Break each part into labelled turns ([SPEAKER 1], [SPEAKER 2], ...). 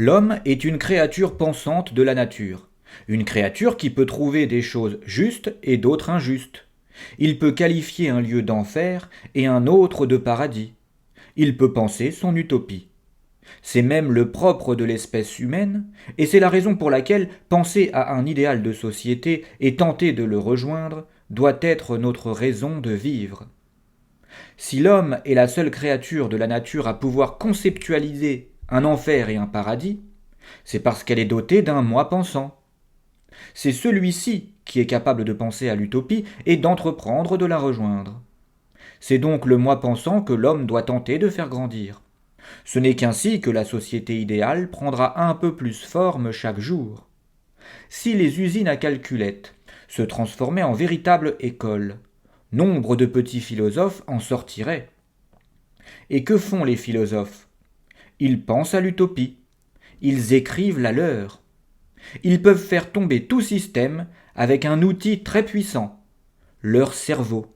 [SPEAKER 1] L'homme est une créature pensante de la nature, une créature qui peut trouver des choses justes et d'autres injustes. Il peut qualifier un lieu d'enfer et un autre de paradis. Il peut penser son utopie. C'est même le propre de l'espèce humaine, et c'est la raison pour laquelle penser à un idéal de société et tenter de le rejoindre doit être notre raison de vivre. Si l'homme est la seule créature de la nature à pouvoir conceptualiser un enfer et un paradis, c'est parce qu'elle est dotée d'un moi pensant. C'est celui-ci qui est capable de penser à l'utopie et d'entreprendre de la rejoindre. C'est donc le moi pensant que l'homme doit tenter de faire grandir. Ce n'est qu'ainsi que la société idéale prendra un peu plus forme chaque jour. Si les usines à calculettes se transformaient en véritables écoles, nombre de petits philosophes en sortiraient. Et que font les philosophes? Ils pensent à l'utopie. Ils écrivent la leur. Ils peuvent faire tomber tout système avec un outil très puissant, leur cerveau.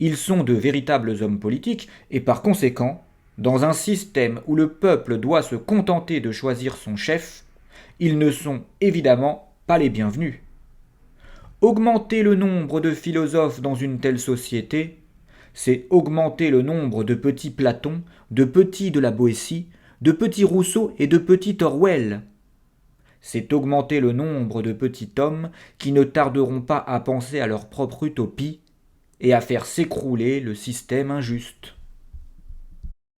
[SPEAKER 1] Ils sont de véritables hommes politiques et par conséquent, dans un système où le peuple doit se contenter de choisir son chef, ils ne sont évidemment pas les bienvenus. Augmenter le nombre de philosophes dans une telle société, c'est augmenter le nombre de petits Platon, de petits de la Boétie, de petits Rousseau et de petits Orwell. C'est augmenter le nombre de petits hommes qui ne tarderont pas à penser à leur propre utopie et à faire s'écrouler le système injuste.